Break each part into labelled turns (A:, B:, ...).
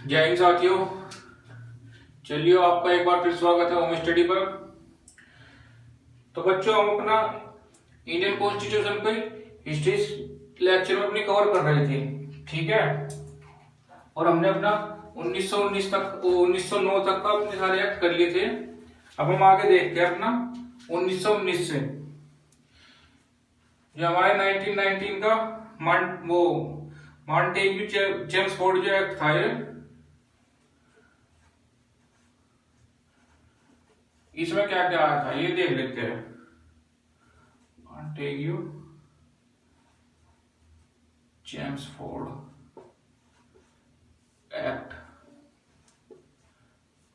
A: जय हिंद साथियों। चलिए, आपका एक बार फिर स्वागत है होम स्टडी पर। तो बच्चों, हम अपना इंडियन कॉन्स्टिट्यूशन पे हिस्ट्री लेक्चर में अपनी कवर कर रहे थे, ठीक है। और हमने अपना 1919 तक 1909 तक का अपने सारे एक्ट कर लिए थे। अब हम आगे देखते हैं अपना 1919 से जो हमारे 1919 का मॉन्टेग्यू चेम्सफोर्ड जो एक्ट था ये, इसमें क्या क्या आया था ये देख लेते हैं। मॉन्टेग्यू चेम्सफोर्ड एक्ट,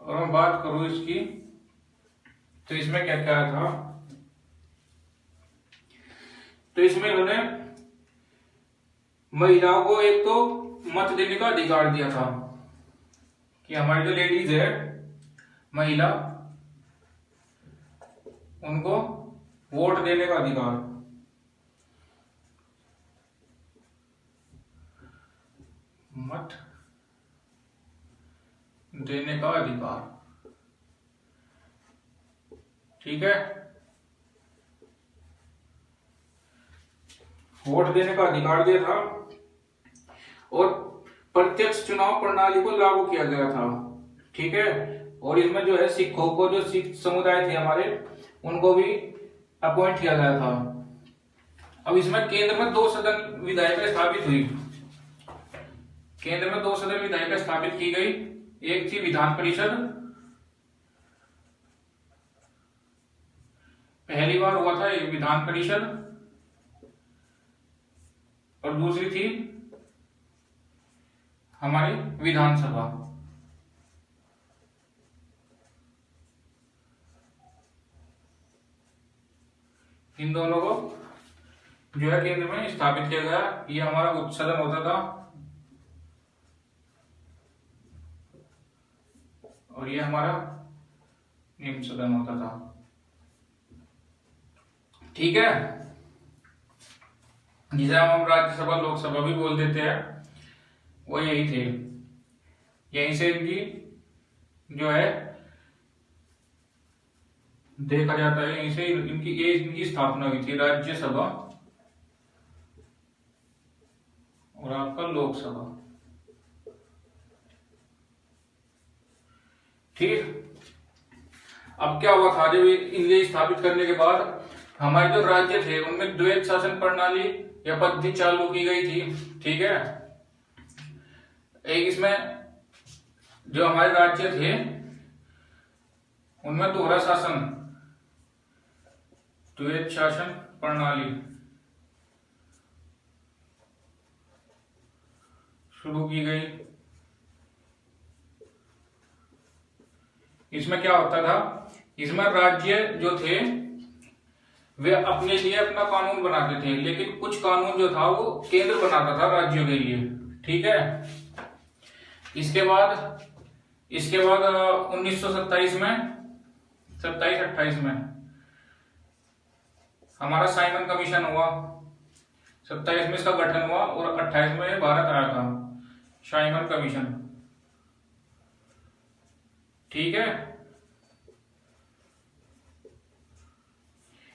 A: और मैं बात करूं इसकी तो इसमें क्या क्या आया था। तो इसमें इन्होंने महिलाओं को एक तो मत देने का अधिकार दिया था कि हमारी जो लेडीज है महिला, उनको वोट देने का अधिकार। मत देने का अधिकार, ठीक है। वोट देने का अधिकार दिया था और प्रत्यक्ष चुनाव प्रणाली को लागू किया गया था, ठीक है। और इसमें जो है सिखों को, जो सिख समुदाय थे हमारे, उनको भी अपॉइंट किया गया था। अब इसमें केंद्र में 2 सदन विधायिका स्थापित हुई। केंद्र में 2 सदन विधायिका स्थापित की गई। एक थी विधान परिषद, पहली बार हुआ था एक विधान परिषद, और दूसरी थी हमारी विधानसभा। इन दोनों को जो है केंद्र में स्थापित किया गया। ये हमारा उच्च सदन होता था और ये हमारा निम्न सदन होता था, ठीक है। जिसे हम राज्यसभा लोकसभा भी बोल देते हैं, वो यही थे। यहीं से इनकी जो है देखा जाता है, यहीं से इनकी स्थापना हुई थी, राज्यसभा और आपका लोकसभा, ठीक। अब क्या हुआ था, जब इनके स्थापित करने के बाद हमारे जो राज्य थे उनमें द्वैत शासन प्रणाली या पद्धति चालू की गई थी, ठीक है। एक इसमें जो हमारे राज्य थे उनमें दोहरा शासन, द्वैत शासन प्रणाली शुरू की गई। इसमें क्या होता था, इसमें राज्य जो थे वे अपने लिए अपना कानून बनाते थे, लेकिन कुछ कानून जो था वो केंद्र बनाता था राज्यों के लिए, ठीक है। इसके बाद 1927 में 27-28 में हमारा साइमन कमीशन हुआ। 27 में इसका गठन हुआ और 28 में भारत आया था, साइमन कमीशन, ठीक है।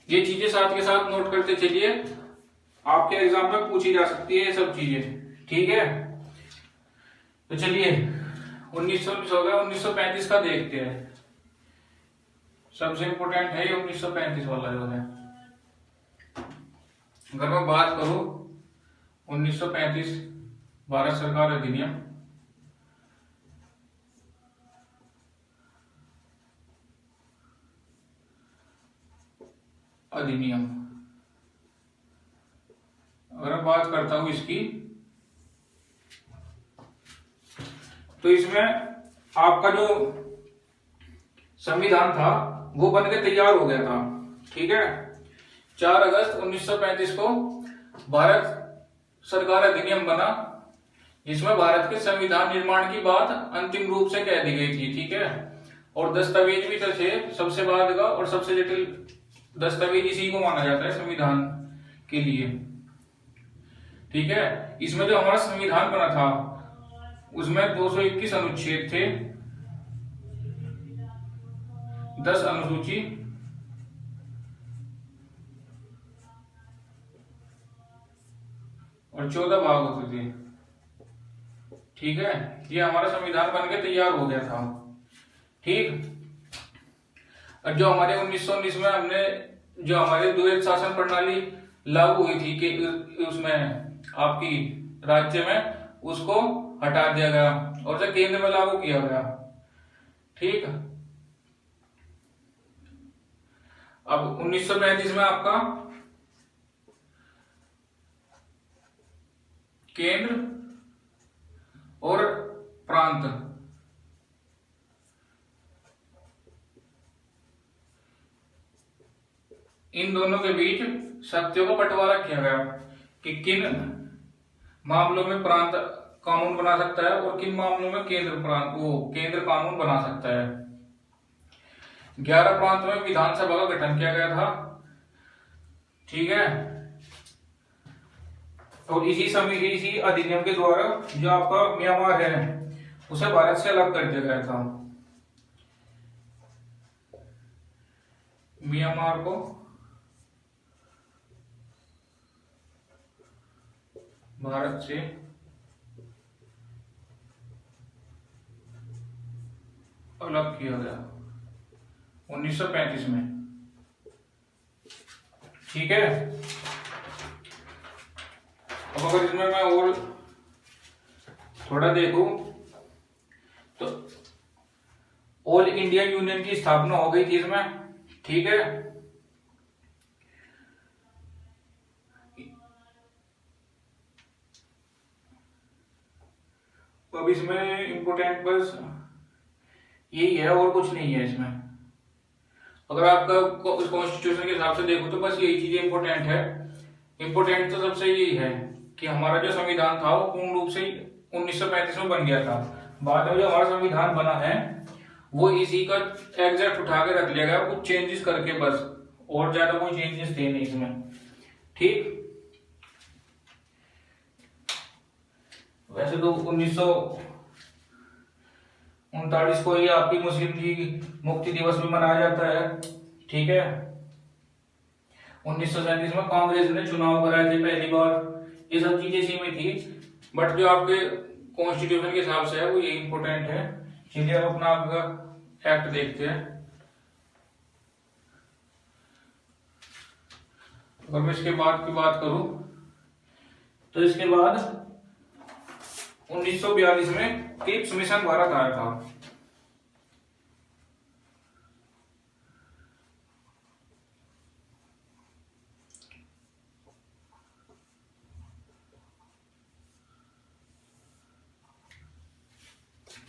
A: ये चीजें साथ के साथ नोट करते चलिए, आपके एग्जाम में पूछी जा सकती है ये सब चीजें, ठीक है। तो चलिए 1919 हो गया, 1935 का देखते हैं। सबसे इंपोर्टेंट है ये 1935 वाला जो है। अगर मैं बात करूं 1935 भारत सरकार अधिनियम, अगर मैं बात करता हूं इसकी, तो इसमें आपका जो संविधान था वो बन के तैयार हो गया था, ठीक है। 4 अगस्त 1935 को भारत सरकार अधिनियम बना, जिसमें भारत के संविधान निर्माण की बात अंतिम रूप से कह दी गई थी, ठीक है। और दस्तावेज भी थे सबसे बाद का, और सबसे जटिल दस्तावेज इसी को माना जाता है संविधान के लिए, ठीक है। इसमें जो हमारा संविधान बना था उसमें 221 अनुच्छेद थे, 10 अनुसूची और 14 भाग होते थे। ठीक है, ये हमारा संविधान बन के तैयार हो गया था। ठीक, और जो हमारे 1919 में हमने जो हमारे द्वैध शासन प्रणाली लागू हुई थी कि उसमें आपकी राज्य में, उसको हटा दिया गया और उसे केंद्र में लागू किया गया। ठीक, अब 1935 में आपका केंद्र और प्रांत, इन दोनों के बीच शक्तियों का बंटवारा किया गया कि किन मामलों में प्रांत कानून बना सकता है और किन मामलों में केंद्र कानून बना सकता है। 11 प्रांत में विधानसभा का गठन किया गया था। ठीक है, और इसी अधिनियम के द्वारा जो आपका म्यांमार है उसे भारत से अलग कर दिया गया था। म्यांमार को भारत से अलग किया गया 1935 में। ठीक है, अब अगर इसमें मैं और थोड़ा देखूं तो ऑल इंडिया यूनियन की स्थापना हो गई थी इसमें। ठीक है, अब इसमें इंपोर्टेंट बस यही है और कुछ नहीं है इसमें। अगर आपका कॉन्स्टिट्यूशन के हिसाब से देखो तो बस यही चीज इंपोर्टेंट है। इंपोर्टेंट तो सबसे यही है कि हमारा जो संविधान था वो पूर्ण रूप से 1935 में बन गया था। बाद में जो हमारा संविधान बना है वो इसी का एग्जैक्ट उठा के रख लिया गया, कुछ चेंजेस करके बस, और ज्यादा कोई चेंजेस थे नहीं इसमें। ठीक, वैसे तो 1939 को ही आपकी मुस्लिम लीग मुक्ति दिवस भी मनाया जाता है। ठीक है, 1937 में कांग्रेस ने चुनाव कराए थे पहली बार। ये सब चीजें इसी में थी, बट जो आपके कॉन्स्टिट्यूशन के हिसाब से है वो ये इंपोर्टेंट है। चलिए अब अपना आपका एक्ट देखते हैं। अगर मैं इसके बाद की बात करूं तो इसके बाद 1942 में क्रिप्स मिशन भारत आया था।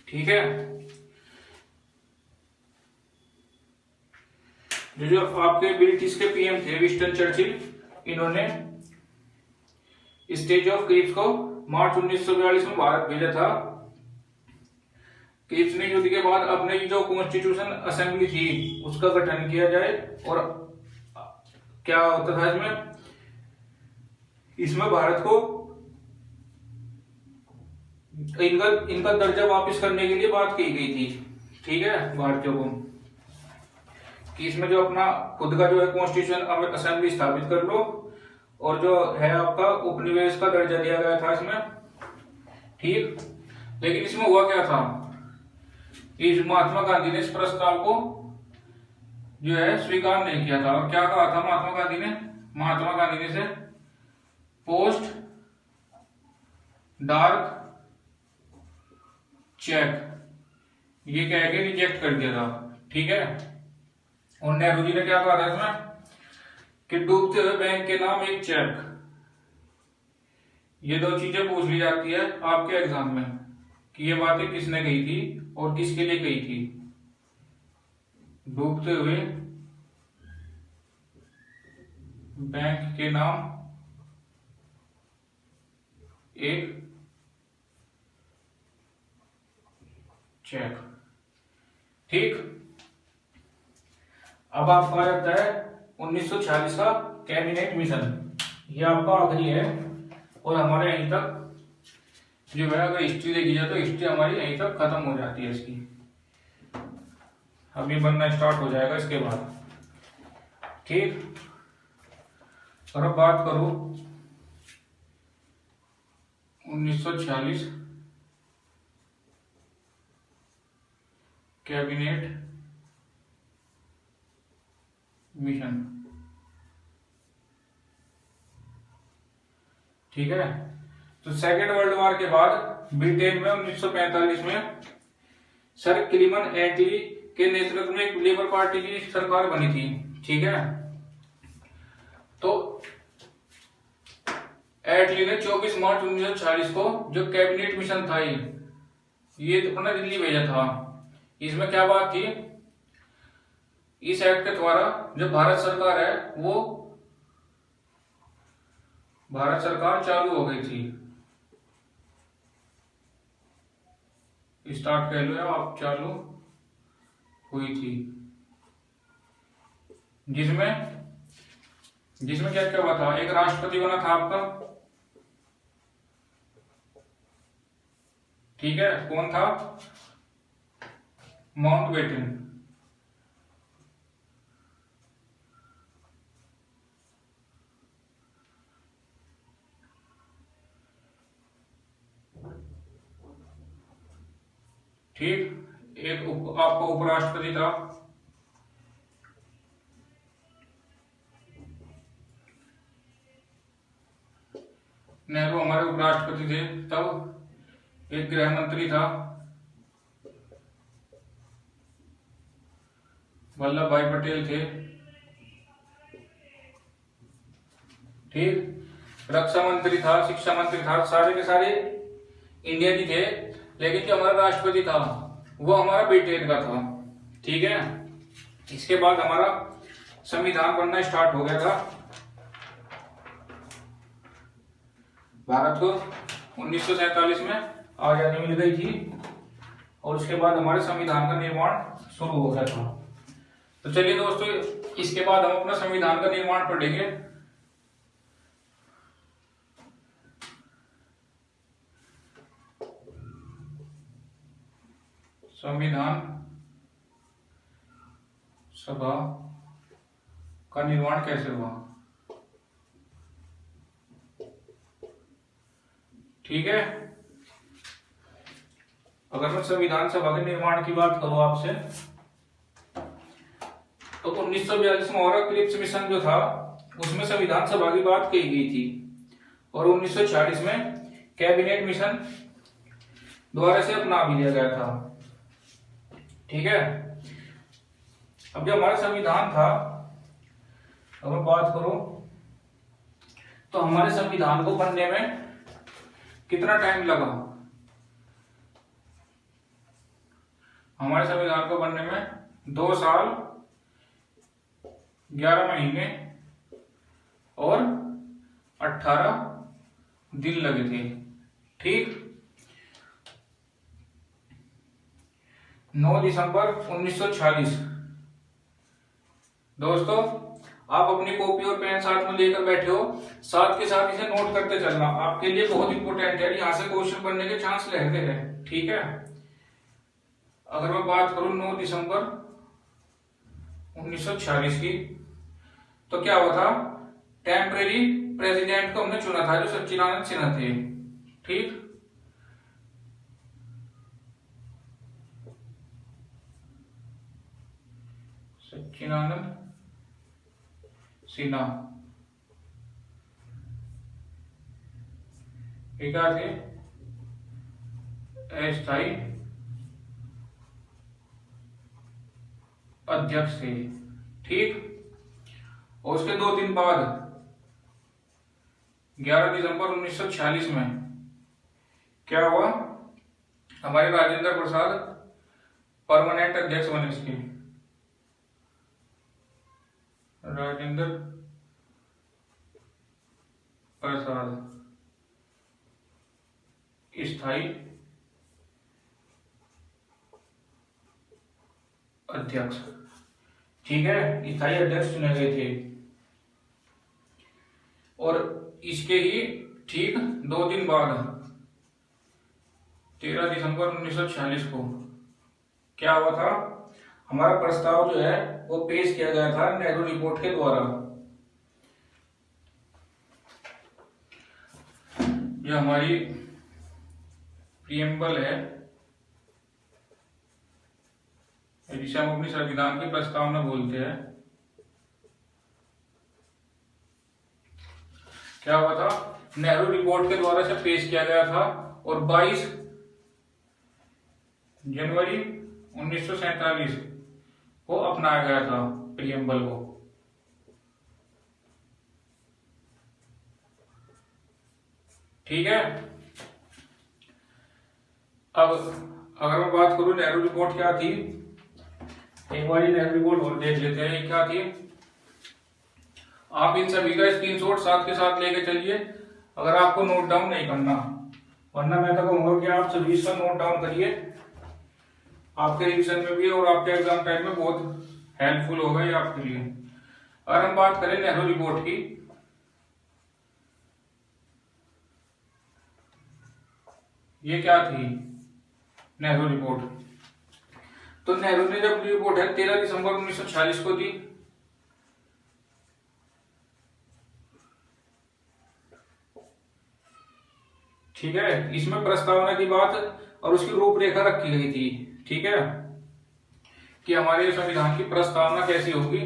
A: ठीक है, जो आपके ब्रिटिश के पीएम थे विंस्टन चर्चिल, इन्होंने स्टेज ऑफ क्रिप्स को मार्च 1942 में भारत भेजा था। क्रिप्स ने युद्ध के बाद अपने जो कॉन्स्टिट्यूशन असेंबली थी उसका गठन किया जाए, और क्या होता था इसमें भारत को इनका दर्जा वापस करने के लिए बात की गई थी। ठीक है, भारतीयों को कि इसमें जो अपना खुद का जो है कॉन्स्टिट्यूशन असेंबली स्थापित कर लो, और जो है आपका उपनिवेश का दर्जा दिया गया था इसमें। ठीक, लेकिन इसमें हुआ क्या था, इस महात्मा गांधी ने इस प्रस्ताव को जो है स्वीकार नहीं किया था। और क्या कहा था महात्मा गांधी ने से पोस्ट डार्क चेक ये कह के रिजेक्ट कर दिया था। ठीक है, और नेहरू जी ने क्या कहा था इसमें कि डूबते हुए बैंक के नाम एक चेक। ये दो चीजें पूछ ली जाती है आपके एग्जाम में कि ये बातें किसने कही थी और किसके लिए कही थी। डूबते हुए बैंक के नाम एक चेक। ठीक, अब आपका आ जाता है 1946 का कैबिनेट मिशन। ये आपका आखिरी है और हमारे यहीं तक जो है अगर हिस्ट्री देखी जाए तो हिस्ट्री हमारी यहीं तक खत्म हो जाती है इसकी। अभी बनना स्टार्ट हो जाएगा इसके बाद। ठीक, और अब बात करूं 1946 कैबिनेट मिशन। ठीक है, तो सेकेंड वर्ल्ड वॉर के बाद ब्रिटेन में 1945 में सर क्लीमन एटली के नेतृत्व में एक लेबर पार्टी की सरकार बनी थी। ठीक है, तो एटली ने 24 मार्च 1946 को जो कैबिनेट मिशन था ये अपना दिल्ली भेजा था। इसमें क्या बात थी, इस एक्ट के द्वारा जो भारत सरकार है वो भारत सरकार चालू हो गई थी, स्टार्ट कह लो या आप, चालू हुई थी। जिसमें जिसमें क्या क्या हुआ था, एक राष्ट्रपति बना था आपका। ठीक है, कौन था, माउंटबेटन। ठीक, एक आपका उपराष्ट्रपति था, नेहरू हमारे उपराष्ट्रपति थे तब। एक गृह मंत्री था, वल्लभ भाई पटेल थे। ठीक, रक्षा मंत्री था, शिक्षा मंत्री था, सारे के सारे इंडिया के थे। लेकिन जो हमारा राष्ट्रपति था वो हमारा ब्रिटेन का था। ठीक है, इसके बाद हमारा संविधान बनना स्टार्ट हो गया था। भारत को 1947 में आजादी मिल गई थी और उसके बाद हमारे संविधान का निर्माण शुरू हो गया था। तो चलिए दोस्तों, इसके बाद हम अपना संविधान का निर्माण पढ़ेंगे। संविधान सभा का निर्माण कैसे हुआ। ठीक है, अगर मैं संविधान सभा के निर्माण की बात करूं आपसे, तो 1942 में और क्रिप्स मिशन जो था उसमें संविधान सभा की बात कही गई थी और 1946 में कैबिनेट मिशन द्वारा से अपना भी लिया गया था। ठीक है, अब जो हमारा संविधान था, अगर बात करूं तो हमारे संविधान को बनने में कितना टाइम लगा। हमारे संविधान को बनने में 2 साल 11 महीने और 18 दिन लगे थे। ठीक, 9 दिसंबर 1946। दोस्तों, आप अपनी कॉपी और पेन साथ में लेकर बैठे हो, साथ के साथ इसे नोट करते चलना, आपके लिए बहुत इंपॉर्टेंट है। यहां से क्वेश्चन बनने के चांस रहते हैं। ठीक है, अगर मैं बात करूं 9 दिसंबर 1946 की, तो क्या हुआ था, टेम्परेरी प्रेसिडेंट को हमने चुना था जो सच्चिदानंद सिन्हा थे। ठीक, सच्चिदानंद सिन्हा क्या थे, अस्थायी अध्यक्ष थे। ठीक, और उसके 2 दिन बाद 11 दिसंबर 1946 में क्या हुआ, हमारे राजेंद्र प्रसाद परमानेंट अध्यक्ष बने इसके। राजेंद्र प्रसाद स्थायी अध्यक्ष। ठीक है, स्थायी अध्यक्ष चुने गए थे और इसके ही ठीक 2 दिन बाद 13 दिसंबर 1946 को क्या हुआ था, हमारा प्रस्ताव जो है वो पेश किया गया था नेहरू रिपोर्ट के द्वारा। जो हमारी प्रियम्बल है, जिसे हम अपनी संविधान की प्रस्तावना बोलते हैं, क्या हुआ था, नेहरू रिपोर्ट के द्वारा से पेश किया गया था और 22 जनवरी 1947 को अपनाया गया था प्रियम्बल को। ठीक है। अब अगर मैं बात करूं नेहरू रिपोर्ट क्या थी, एक बार नेहरू रिपोर्ट और देख लेते हैं क्या थी। आप इन सभी का स्क्रीनशॉट साथ के साथ लेके चलिए अगर आपको नोट डाउन नहीं करना, वरना मैं तो कहूंगा कि आप सभी इसका नोट डाउन करिए, आपके रिविजन में भी और आपके एग्जाम टाइम में बहुत हेल्पफुल होगा ये आपके लिए। अगर हम बात करें नेहरू रिपोर्ट की, ये क्या थी नेहरू रिपोर्ट। तो नेहरू ने जब रिपोर्ट है 13 दिसंबर 1946 को दी। ठीक है, इसमें प्रस्तावना की बात और उसकी रूपरेखा रखी गई थी। ठीक है, कि हमारे संविधान की प्रस्तावना कैसी होगी,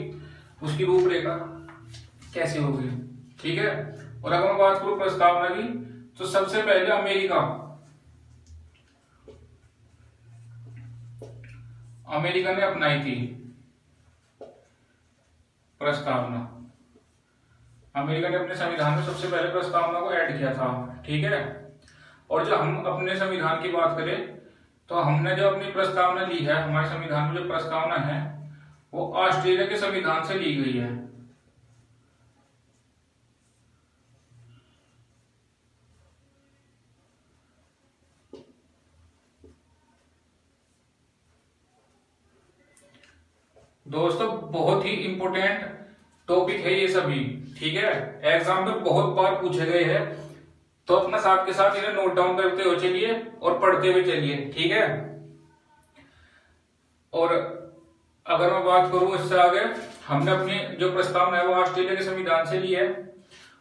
A: उसकी रूपरेखा कैसी होगी। ठीक है, और अगर मैं बात करूं प्रस्तावना की, तो सबसे पहले अमेरिका ने अपनाई थी प्रस्तावना। अमेरिका ने अपने संविधान में सबसे पहले प्रस्तावना को ऐड किया था। ठीक है, और जो हम अपने संविधान की बात करें, तो हमने जो अपनी प्रस्तावना ली है, हमारे संविधान में जो प्रस्तावना है वो ऑस्ट्रेलिया के संविधान से ली गई है। दोस्तों बहुत ही इंपॉर्टेंट टॉपिक है ये सभी। ठीक है, एग्जाम में बहुत बार पूछे गए हैं, तो अपना साथ के साथ इन्हें नोट डाउन करते हुए चलिए और पढ़ते हुए चलिए। ठीक है, और अगर मैं बात करूं इससे आगे, हमने अपनी जो प्रस्तावना है वो ऑस्ट्रेलिया के संविधान से ली है।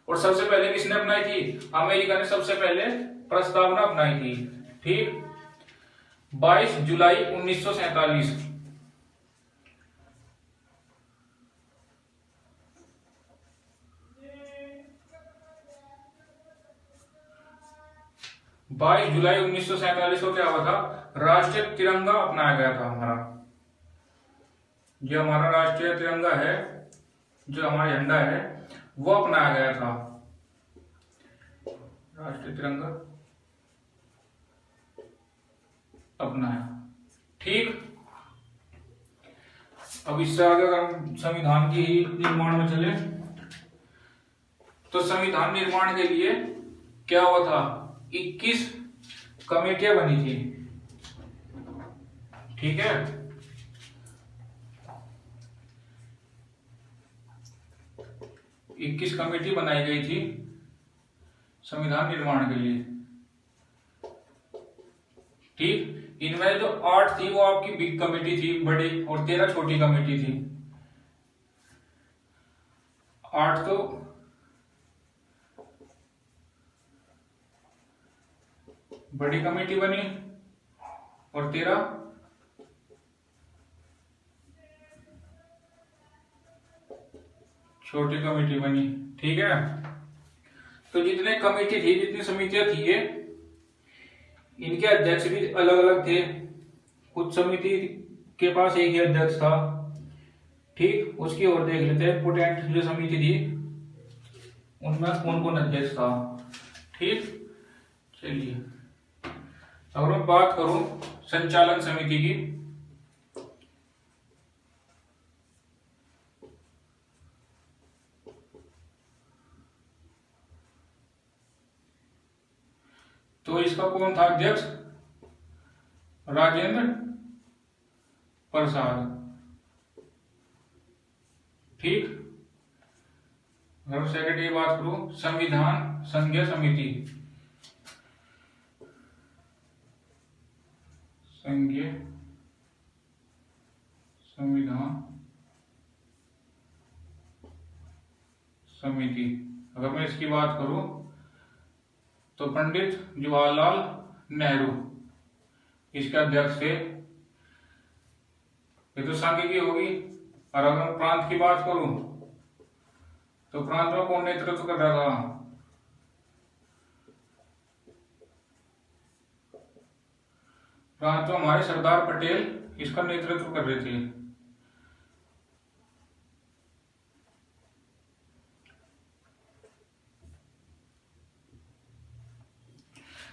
A: और सबसे पहले किसने अपनाई थी, अमेरिका ने सबसे पहले प्रस्तावना अपनाई थी। ठीक, 22 जुलाई 1947। 22 जुलाई 1947 को क्या हुआ था, राष्ट्रीय तिरंगा अपनाया गया था हमारा। जो हमारा राष्ट्रीय तिरंगा है, जो हमारा झंडा है, वो अपनाया गया था। राष्ट्रीय तिरंगा अपनाया। ठीक, अब इससे आगे अगर हम संविधान की निर्माण में चले, तो संविधान निर्माण के लिए क्या हुआ था, 21 कमेटियां बनी थी। ठीक है, 21 कमेटी बनाई गई थी संविधान निर्माण के लिए। ठीक, इनमें जो 8 थी वो आपकी बिग कमेटी थी, बड़ी, और 13 छोटी कमेटी थी। 8 तो बड़ी कमेटी बनी और 13 छोटी कमेटी बनी। ठीक है, तो जितने कमेटी थी, जितनी समितियां थी ये, इनके अध्यक्ष भी अलग अलग थे। कुछ समिति के पास एक ही अध्यक्ष था। ठीक, उसकी ओर देख लेते हैं इंपोर्टेंट जो समिति थी उनमें कौन कौन अध्यक्ष था। ठीक, चलिए अगर मैं बात करूं संचालन समिति की, तो इसका कौन था अध्यक्ष, राजेंद्र प्रसाद। ठीक, अगर सेकंड की बात करूं संविधान संघीय समिति, संघीय संविधान समिति। अगर मैं इसकी बात करूं तो पंडित जवाहरलाल नेहरू इसके अध्यक्ष थे। ये तो सांख्यिकी होगी। और अगर मैं प्रांत की बात करूं तो प्रांत में कौन नेतृत्व कर रहा था? प्रांत में हमारे सरदार पटेल इसका नेतृत्व कर रहे थे।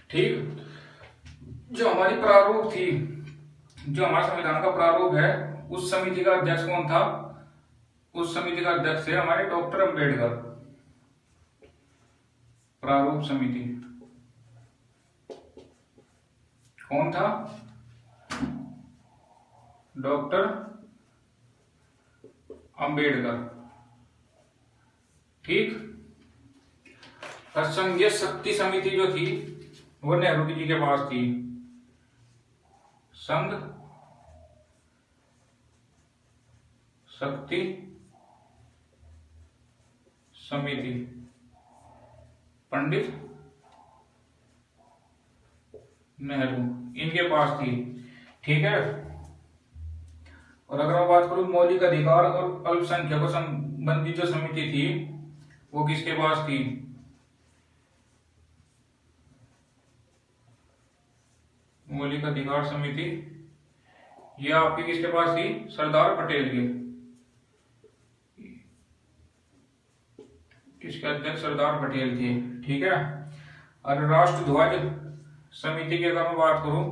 A: ठीक। जो हमारी प्रारूप थी, जो हमारे संविधान का प्रारूप है, उस समिति का अध्यक्ष कौन था? उस समिति का अध्यक्ष है हमारे डॉक्टर अंबेडकर। प्रारूप समिति कौन था? डॉक्टर अंबेडकर। ठीक। संघीय शक्ति समिति जो थी वो नेहरू जी के पास थी। संघ शक्ति समिति पंडित नेहरू इनके पास थी। ठीक है। और अगर मैं बात करूं मौलिक अधिकार और अल्पसंख्यकों संबंधी जो समिति थी वो किसके पास थी? मौलिक अधिकार समिति ये आपकी किसके पास थी? सरदार पटेल के। किसके अध्यक्ष? सरदार पटेल थे। ठीक है। और राष्ट्रध्वज समिति की अगर मैं बात करूं,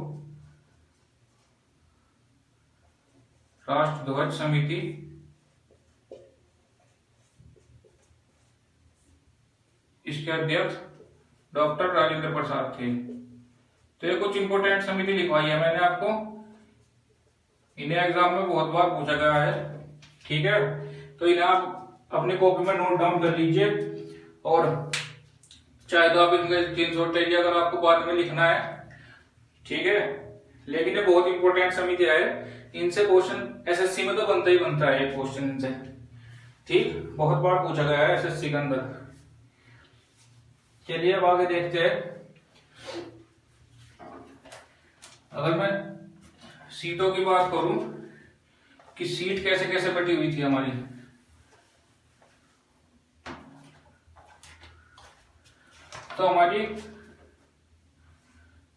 A: राष्ट्रध्वज समिति इसके अध्यक्ष डॉक्टर राजेंद्र प्रसाद थे। तो ये कुछ इंपोर्टेंट समिति लिखवाई है मैंने आपको, इन्हें एग्जाम में बहुत बार पूछा गया है। ठीक है। तो इन्हें आप अपनी कॉपी में नोट डाउन कर लीजिए और चाहे तो आप इनका स्क्रीनशॉट लीजिए अगर आपको बाद में लिखना है। ठीक है। लेकिन ये बहुत इंपॉर्टेंट समिति है, इनसे क्वेश्चन एसएससी में तो बनता ही बनता है ये क्वेश्चन इनसे। ठीक। बहुत बार पूछा गया है एसएससी के अंदर। चलिए अब आगे देखते हैं। अगर मैं सीटों की बात करूं कि सीट कैसे कैसे बटी हुई थी हमारी, तो हमारी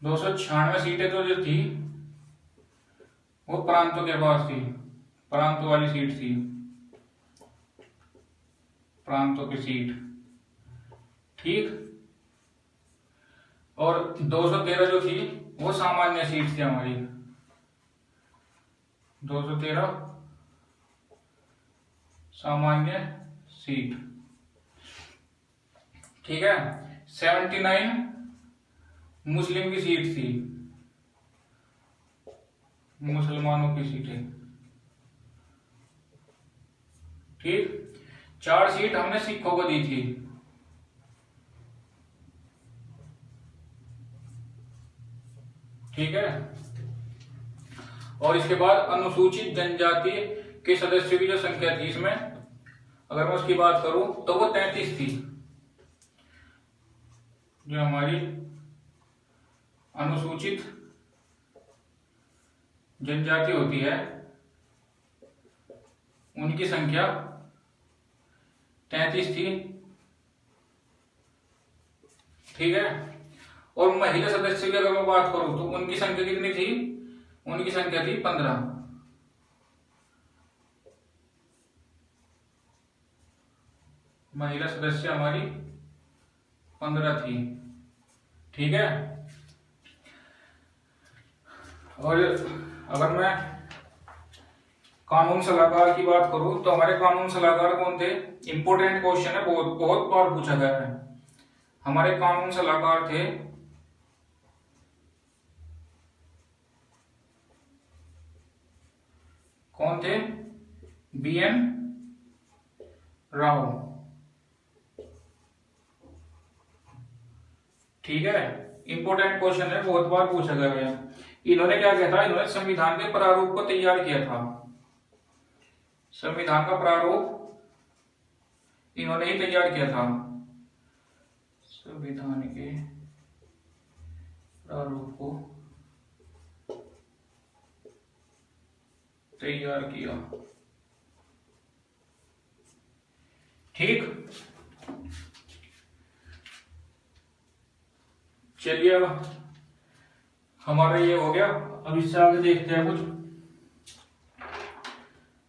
A: 296 सीटें तो जो थी वो प्रांतों के पास थी। प्रांतों वाली सीट थी, प्रांतों की सीट। ठीक। और 213 जो थी वो सामान्य सीट थी हमारी। 213 सामान्य सीट। ठीक है। 79 मुस्लिम की सीट थी, मुसलमानों की सीटें। ठीक। 4 सीट हमने सिखों को दी थी। ठीक है। और इसके बाद अनुसूचित जनजाति के सदस्यों की जो संख्या थी इसमें, अगर मैं उसकी बात करूं तो वो 33 थी। जो हमारी अनुसूचित जनजाति होती है उनकी संख्या 33 थी। ठीक है। और महिला सदस्य की अगर मैं बात करूं तो उनकी संख्या कितनी थी? उनकी संख्या थी 15। महिला सदस्य हमारी 15 थी। ठीक है। और अगर मैं कानून सलाहकार की बात करूं तो हमारे कानून सलाहकार कौन थे? इंपोर्टेंट क्वेश्चन है, बहुत बहुत बार पूछा गया है। हमारे कानून सलाहकार थे कौन थे? बीएन राव। ठीक है। इंपोर्टेंट क्वेश्चन है, बहुत बार पूछा गया है। इन्होंने क्या किया था, इन्होंने संविधान के प्रारूप को तैयार किया था। संविधान का प्रारूप इन्होंने ही तैयार किया था। संविधान के प्रारूप को तैयार किया। ठीक, चलिए अब हमारा ये हो गया। अब इससे आगे देखते हैं कुछ।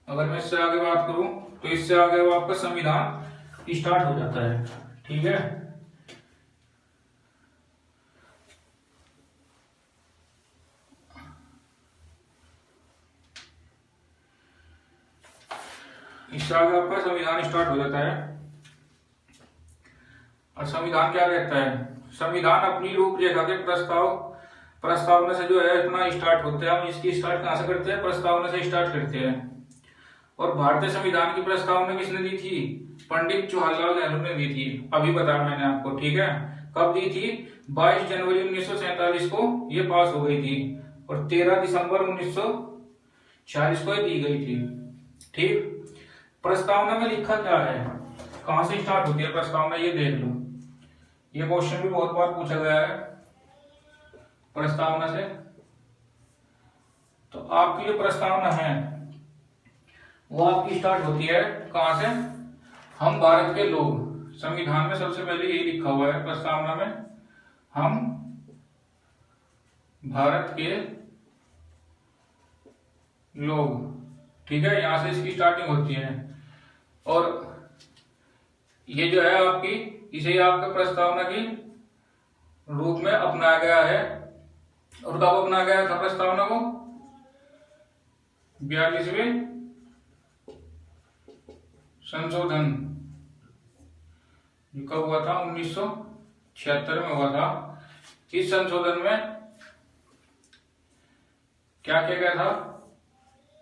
A: अगर मैं इससे आगे बात करूं तो इससे आगे वो आपका संविधान स्टार्ट हो जाता है। ठीक है, इससे आगे आपका संविधान स्टार्ट हो जाता है। और संविधान क्या कहता है, संविधान अपनी रूपरेखा के प्रस्तावना से जो है अपना स्टार्ट होते हैं। हम इसकी स्टार्ट कहां से करते हैं, प्रस्तावना से स्टार्ट करते हैं। और भारतीय संविधान की प्रस्तावना किसने दी थी, पंडित जवाहरलाल नेहरू ने दी थी। अभी बताया मैंने आपको, ठीक है। कब दी थी, 22 जनवरी 1947 को ये पास हो गई थी और 13 दिसंबर 1946 को दी गई थी। ठीक, प्रस्तावना में लिखा क्या है, कहां से स्टार्ट होती है प्रस्तावना, ये देख लो। ये क्वेश्चन भी बहुत बार पूछा गया है प्रस्तावना से। तो आपकी जो प्रस्तावना है वो आपकी स्टार्ट होती है कहां से, हम भारत के लोग। संविधान में सबसे पहले यही लिखा हुआ है प्रस्तावना में, हम भारत के लोग। ठीक है, यहां से इसकी स्टार्टिंग होती है। और ये जो है आपकी, इसे आपका प्रस्तावना की रूप में अपनाया गया है। और कब अपनाया गया था प्रस्तावना को, 42वें संशोधन जो कब हुआ था, 1976 में हुआ था। इस संशोधन में क्या किया गया था,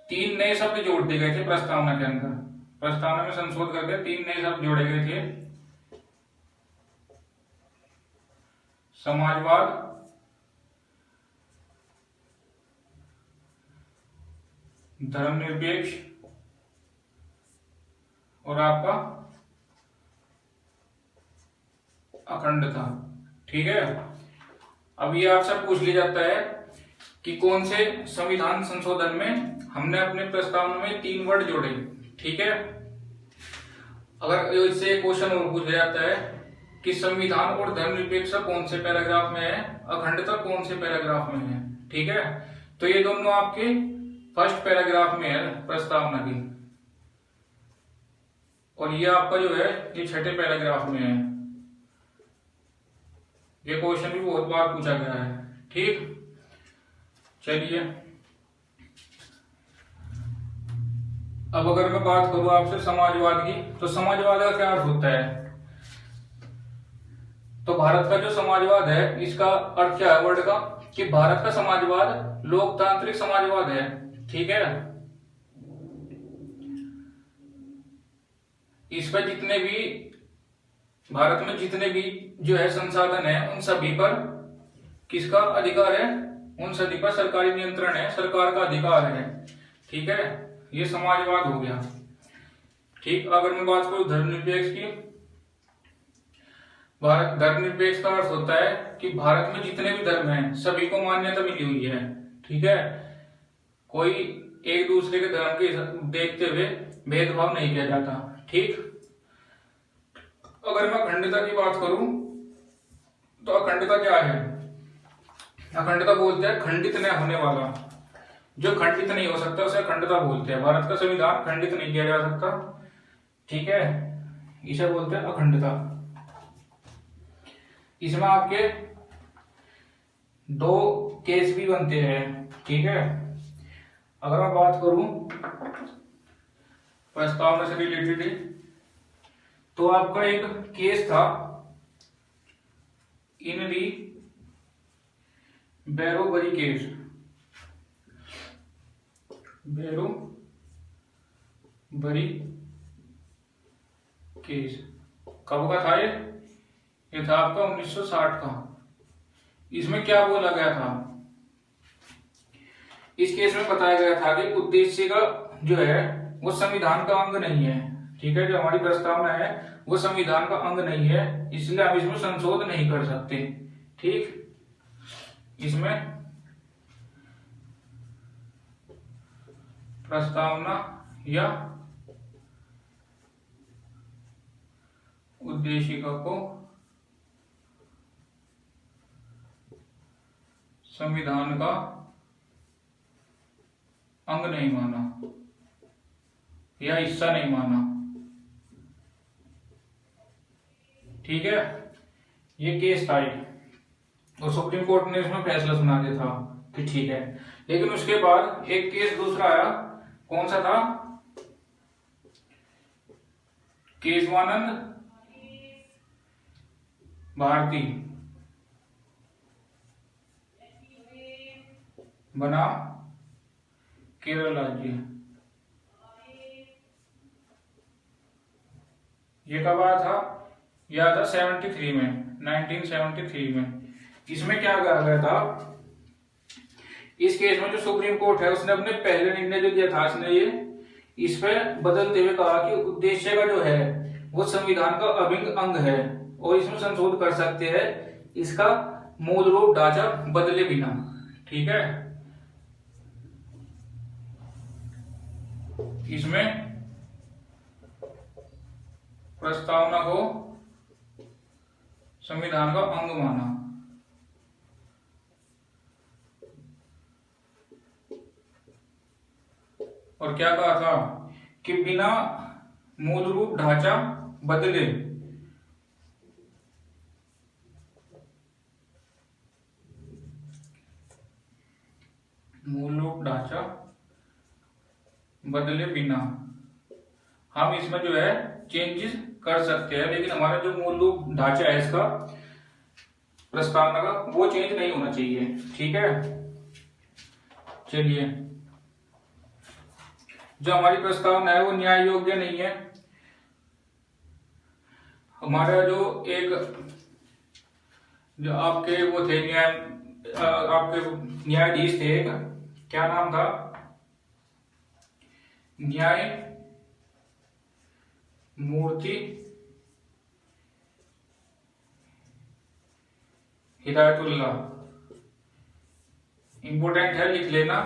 A: 3 नए शब्द जोड़ दिए गए थे प्रस्तावना के अंदर। प्रस्तावना में संशोधन करके 3 नए शब्द जोड़े गए थे, समाजवाद, धर्मनिरपेक्ष और आपका अखंडता। ठीक है, अब ये आपसे पूछ लिया जाता है कि कौन से संविधान संशोधन में हमने अपने प्रस्तावना में 3 वर्ड जोड़े। ठीक है, अगर इससे क्वेश्चन और पूछा जाता है कि संविधान और धर्मनिरपेक्षता कौन से पैराग्राफ में है, अखंडता कौन से पैराग्राफ में है। ठीक है, तो ये दोनों आपके फर्स्ट पैराग्राफ में है प्रस्तावना की, और ये आपका जो है ये छठे पैराग्राफ में है। ये क्वेश्चन भी बहुत बार पूछा गया है। ठीक, चलिए अब अगर मैं बात करूं आपसे समाजवाद की, तो समाजवाद का क्या अर्थ होता है। तो भारत का जो समाजवाद है, इसका अर्थ क्या है वर्ड का, कि भारत का समाजवाद लोकतांत्रिक समाजवाद है। ठीक है, इसमें जितने भी भारत में जितने भी जो है संसाधन है, उन सभी पर किसका अधिकार है, उन सभी पर सरकारी नियंत्रण है, सरकार का अधिकार है। ठीक है, ये समाजवाद हो गया। ठीक, अगर मैं बात करूं धर्मनिरपेक्ष की, भारत धर्मनिरपेक्ष का अर्थ होता है कि भारत में जितने भी धर्म हैं सभी को मान्यता मिली हुई है। ठीक है, कोई एक दूसरे के धर्म के देखते हुए भेदभाव नहीं किया जाता। ठीक, अगर मैं अखंडता की बात करूं तो अखंडता क्या है, अखंडता बोलते हैं खंडित न होने वाला, जो खंडित नहीं हो सकता उसे अखंडता बोलते हैं। भारत का संविधान खंडित नहीं किया जा सकता। ठीक है, इसे बोलते हैं अखंडता। इसमें आपके 2 केस भी बनते हैं। ठीक है, अगर मैं बात करूं प्रस्तावना से रिलेटेड, तो आपका एक केस था इन री बैरोबरी केस, बैरोबरी केस कब का था ये था आपका 1960 का। इसमें क्या बोला गया था, इस केस में बताया गया था कि उद्देश्य का जो है वो संविधान का अंग नहीं है। ठीक है, जो हमारी प्रस्तावना है वो संविधान का अंग नहीं है, इसलिए हम इसमें संशोधन नहीं कर सकते। ठीक, इसमें प्रस्तावना या उद्देशिका को संविधान का अंग नहीं माना या हिस्सा नहीं माना। ठीक है, ये केस था और सुप्रीम कोर्ट ने इसमें फैसला सुना दिया था कि ठीक है। लेकिन उसके बाद एक केस दूसरा आया, कौन सा था? केशवानंद भारती बना केरल राज्य। ये कब आया था? यह था 73 में, 1973 में। इसमें क्या कहा गया था? इस केस में जो सुप्रीम कोर्ट है उसने अपने पहले निर्णय जो दिया था इसने ये इस पे बदलते हुए कहा कि उद्देश्य का जो है वो संविधान का अभिन्न अंग है और इसमें संशोधन कर सकते हैं, इसका मूल रूप ढांचा बदले बिना। ठीक है, इसमें प्रस्तावना को संविधान का अंग माना। और क्या कहा था कि बिना मूल रूप ढांचा बदले मूल रूप ढांचा बदले बिना हम इसमें जो है चेंजेस कर सकते हैं, लेकिन हमारा जो मूल रूप ढांचा है इसका प्रस्तावना का वो चेंज नहीं होना चाहिए। ठीक है, चलिए, जो हमारी प्रस्तावना है वो न्याय योग्य नहीं है। हमारा जो आपके वो थे आपके न्यायाधीश थे, क्या नाम था? न्याय मूर्ति हिदायतुल्लाह, इंपोर्टेंट है, लिख लेना।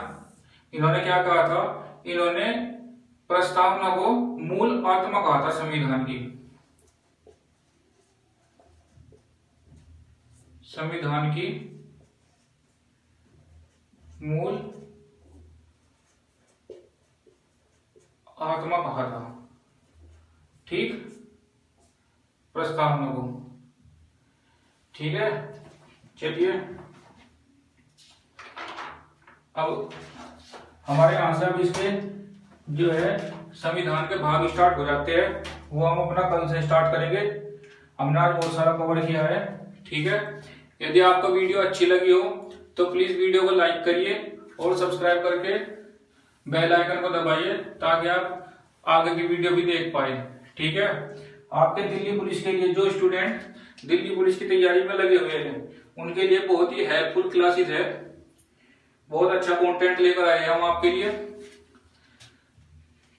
A: इन्होंने क्या कहा था? इन्होंने प्रस्तावना को मूल आत्मा कहा था संविधान की। संविधान की मूल आत्मा कहा था। ठीक, प्रस्तावना को। ठीक है, चलिए, अब हमारे यहां से अब इसके जो है संविधान के भाग स्टार्ट हो जाते हैं, वो हम अपना कल से स्टार्ट करेंगे। हमने आज बहुत सारा कवर किया है। ठीक है, यदि आपको वीडियो अच्छी लगी हो तो प्लीज वीडियो को लाइक करिए और सब्सक्राइब करके बेल आइकन को दबाइए ताकि आप आगे की वीडियो भी देख पाए। ठीक है, आपके दिल्ली पुलिस के लिए जो स्टूडेंट दिल्ली पुलिस की तैयारी में लगे हुए हैं उनके लिए बहुत ही हेल्पफुल क्लासेस है, बहुत अच्छा कंटेंट लेकर आए हैं हम आपके लिए।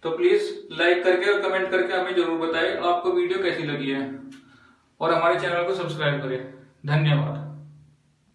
A: तो प्लीज लाइक करके और कमेंट करके हमें जरूर बताएं आपको वीडियो कैसी लगी है और हमारे चैनल को सब्सक्राइब करें। धन्यवाद।